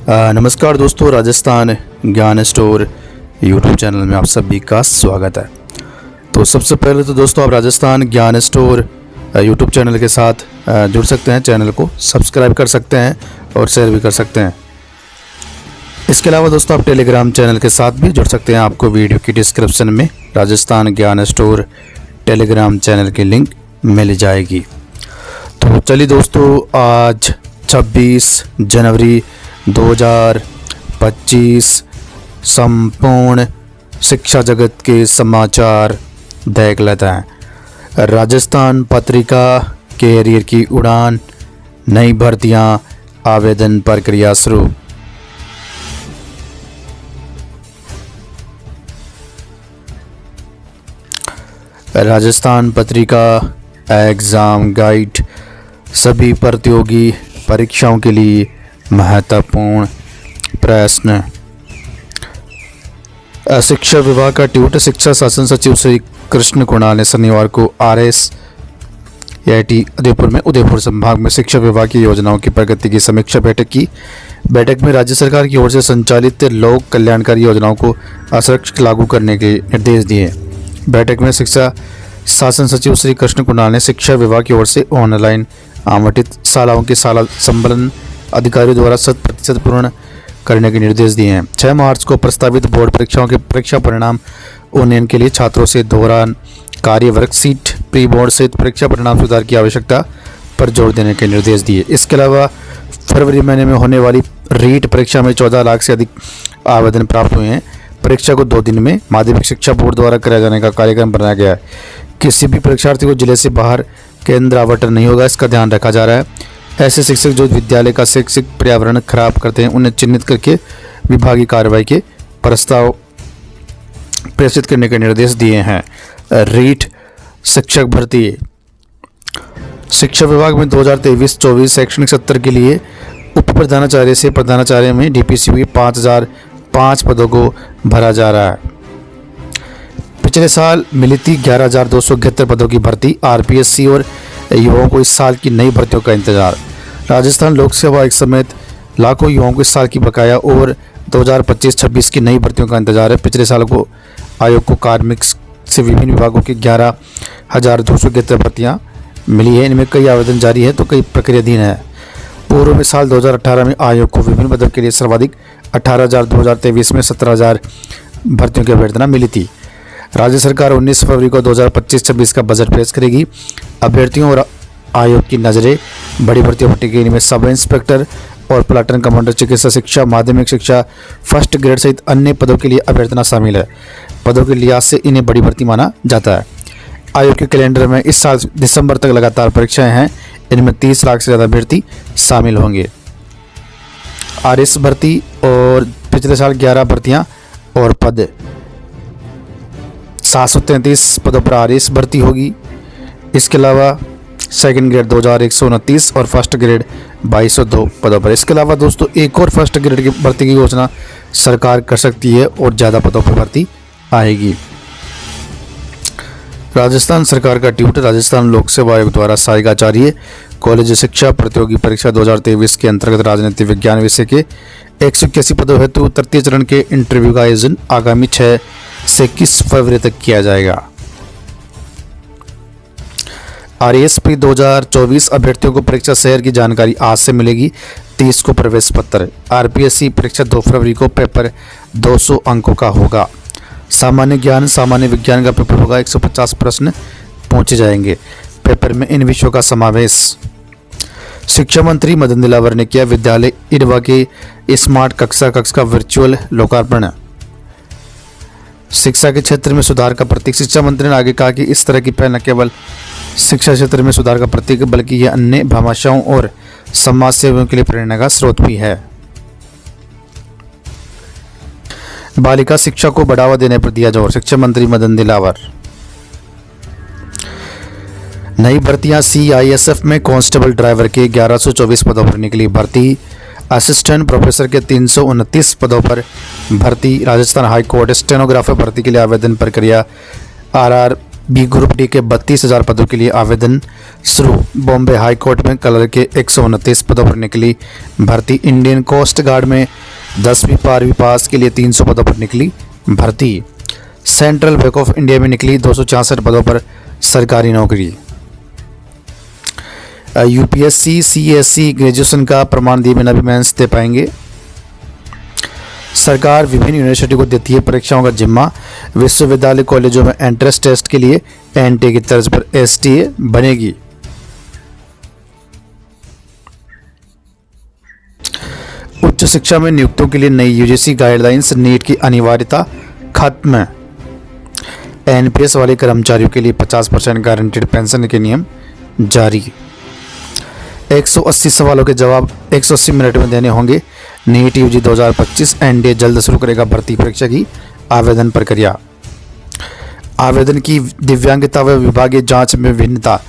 नमस्कार दोस्तों, राजस्थान ज्ञान स्टोर यूट्यूब चैनल में आप सभी का स्वागत है। तो सबसे पहले तो दोस्तों आप राजस्थान ज्ञान स्टोर यूट्यूब चैनल के साथ जुड़ सकते हैं, चैनल को सब्सक्राइब कर सकते हैं और शेयर भी कर सकते हैं। इसके अलावा दोस्तों आप टेलीग्राम चैनल के साथ भी जुड़ सकते हैं। आपको वीडियो की डिस्क्रिप्शन में राजस्थान ज्ञान स्टोर टेलीग्राम चैनल की लिंक मिल जाएगी। तो चलिए दोस्तों, आज 26 जनवरी 2025 संपूर्ण शिक्षा जगत के समाचार देख लेते हैं। राजस्थान पत्रिका कैरियर की उड़ान, नई भर्तियां, आवेदन प्रक्रिया शुरू। राजस्थान पत्रिका एग्ज़ाम गाइड सभी प्रतियोगी परीक्षाओं के लिए महत्वपूर्ण प्रश्न। शिक्षा विभाग का ट्वीट। शिक्षा शासन सचिव श्री कृष्ण कुणाल ने शनिवार को RSAT उदयपुर संभाग में शिक्षा विभाग की योजनाओं की प्रगति की समीक्षा बैठक की। बैठक में राज्य सरकार की ओर से संचालित लोक कल्याणकारी योजनाओं को असरक्षित लागू करने के निर्देश दिए। बैठक में शिक्षा शासन सचिव श्री कृष्ण कुणाल ने शिक्षा विभाग की ओर से ऑनलाइन आवंटित शालाओं के शाला संबलन अधिकारियों द्वारा 100% पूर्ण करने के निर्देश दिए हैं। 6 मार्च को प्रस्तावित बोर्ड परीक्षाओं के परीक्षा परिणाम उन्नयन के लिए छात्रों से दौरान कार्य वर्कशीट प्री बोर्ड सहित परीक्षा परिणाम सुधार की आवश्यकता पर जोर देने के निर्देश दिए। इसके अलावा फरवरी महीने में होने वाली रीट परीक्षा में 14 लाख से अधिक आवेदन प्राप्त हुए हैं। परीक्षा को 2 दिन में माध्यमिक शिक्षा बोर्ड द्वारा कराए जाने का कार्यक्रम बनाया गया है। किसी भी परीक्षार्थी को जिले से बाहर केंद्र आवंटन नहीं होगा, इसका ध्यान रखा जा रहा है। ऐसे शिक्षक जो विद्यालय का शैक्षिक पर्यावरण खराब करते हैं, उन्हें चिन्हित करके विभागीय कार्रवाई के प्रस्ताव प्रेषित करने के निर्देश दिए हैं। रीट शिक्षक भर्ती। शिक्षा विभाग में 2023-24 शैक्षणिक सत्र के लिए उप प्रधानाचार्य से प्रधानाचार्य में DPCP 5005 पदों को भरा जा रहा है। पिछले साल मिली थी 11,271 पदों की भर्ती। RPSC और युवाओं को इस साल की नई भर्तियों का इंतजार। राजस्थान लोक सेवा आयोग समेत लाखों युवाओं को इस साल की बकाया और 2025-26 की नई भर्तियों का इंतजार है। पिछले साल को आयोग को कार्मिक से विभिन्न विभागों की 11,271 भर्तियाँ मिली है। इनमें कई आवेदन जारी है तो कई प्रक्रियाधीन है। पूर्व में साल 2018 में आयोग को विभिन्न पदों के लिए सर्वाधिक 18,000, 2023 में 17,000 भर्तियों की अभ्यर्थना मिली थी। राज्य सरकार 19 फरवरी को 2025-26 का बजट पेश करेगी। अभ्यर्थियों और आयोग की नज़रें बड़ी भर्तियों पर टिकी। इनमें सब इंस्पेक्टर और प्लाटून कमांडर, चिकित्सा शिक्षा, माध्यमिक शिक्षा, फर्स्ट ग्रेड सहित अन्य पदों के लिए अभ्यर्थना शामिल है। पदों के लिहाज से इन्हें बड़ी भर्ती माना जाता है। आयोग के कैलेंडर में इस साल दिसंबर तक लगातार परीक्षाएं हैं। इनमें 30 लाख से ज़्यादा अभ्यर्थी शामिल होंगे। RS भर्ती और पिछले साल 11 भर्तियाँ और पद 733 पदों पर RS भर्ती होगी। इसके अलावा सेकंड ग्रेड 2129 और फर्स्ट ग्रेड 2202 पदों पर। इसके अलावा दोस्तों एक और फर्स्ट ग्रेड की भर्ती की घोषणा सरकार कर सकती है और ज़्यादा पदों पर भर्ती आएगी। राजस्थान सरकार का ट्वीट। राजस्थान लोक सेवा आयोग द्वारा सहायक आचार्य कॉलेज शिक्षा प्रतियोगी परीक्षा 2023 के अंतर्गत राजनीति विज्ञान विषय के 181 पदों हेतु तृतीय चरण के इंटरव्यू का आयोजन आगामी 6 से 21 फरवरी तक किया जाएगा। RSP 2024 अभ्यर्थियों को परीक्षा शहर की जानकारी आज से मिलेगी। 30 को प्रवेश पत्र। RPSC परीक्षा 2 फरवरी को पेपर 200 अंकों का होगा। सामान्य ज्ञान सामान्य विज्ञान का पेपर होगा। 150 प्रश्न पूछे जाएंगे। पेपर में इन विषयों का समावेश। शिक्षा मंत्री मदन दिलावर ने किया विद्यालय इडवा के स्मार्ट कक्ष का वर्चुअल लोकार्पण। शिक्षा के क्षेत्र में सुधार का प्रतीक। शिक्षा मंत्री ने आगे कहा कि इस तरह की पहल न केवल शिक्षा क्षेत्र में सुधार का प्रतीक बल्कि यह अन्य भामाशाओं और समाज सेवियों के लिए प्रेरणा का स्रोत भी है। बालिका शिक्षा को बढ़ावा देने पर दिया जोर। शिक्षा मंत्री मदन दिलावर। नई भर्तियां। CISF में कांस्टेबल ड्राइवर के 1124 पदों पर निकली भर्ती। असिस्टेंट प्रोफेसर के 329 पदों पर भर्ती। राजस्थान हाईकोर्ट स्टेनोग्राफर भर्ती के लिए आवेदन प्रक्रिया। RRB ग्रुप डी के 32,000 पदों के लिए आवेदन शुरू। बॉम्बे हाई कोर्ट में कलर के 129 पदों पर निकली भर्ती। इंडियन कोस्ट गार्ड में 10वीं 12वीं पास के लिए 300 पदों पर निकली भर्ती। सेंट्रल बैंक ऑफ इंडिया में निकली 266 पदों पर सरकारी नौकरी। यूपीएससी सीएससी ग्रेजुएशन का प्रमाण दिए बिना भी मेंस दे पाएंगे। सरकार विभिन्न यूनिवर्सिटी को देती है परीक्षाओं का जिम्मा। विश्वविद्यालय कॉलेजों में एंट्रेंस टेस्ट के लिए एनटीए की तर्ज पर एसटीए बनेगी। उच्च शिक्षा में नियुक्तियों के लिए नई यूजीसी गाइडलाइंस। नीट की अनिवार्यता खत्म। एनपीएस वाले कर्मचारियों के लिए 50% गारंटीड पेंशन के नियम जारी। 180 सवालों के जवाब 180 मिनट में देने होंगे। NEET UG 2025। एनडीए जल्द शुरू करेगा भर्ती परीक्षा की आवेदन प्रक्रिया। आवेदन की दिव्यांगता व विभागीय जांच में भिन्नता,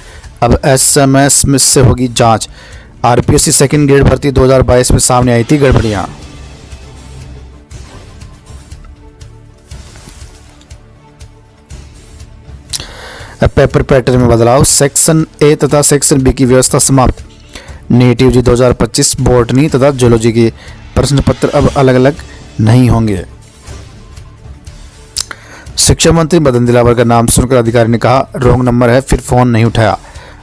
अब एसएमएस में से होगी जांच। आरपीएससी सेकंड ग्रेड भर्ती 2022 में सामने आई थी गड़बड़ियां। पेपर पैटर्न में बदलाव। सेक्शन ए तथा सेक्शन बी की व्यवस्था समाप्त। नीट यूजी 2025 बॉटनी तथा जूलॉजी के प्रश्न पत्र अब अलग अलग नहीं होंगे। शिक्षा मंत्री मदन दिलावर का नाम सुनकर अधिकारी ने कहा रॉन्ग नंबर है, फिर फोन नहीं उठाया।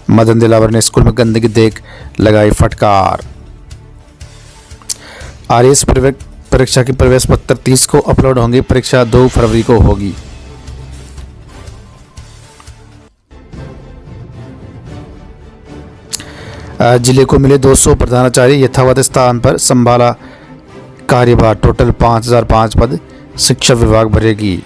मदन दिलावर ने स्कूल में गंदगी देख लगाई फटकार। आरएस परीक्षा के प्रवेश पत्र 30 को अपलोड होंगे। परीक्षा 2 फरवरी को होगी। जिले को मिले 200 प्रधानाचार्य। यथावत स्थान पर संभाला कार्यभार। टोटल 5005 पद शिक्षा विभाग भरेगी।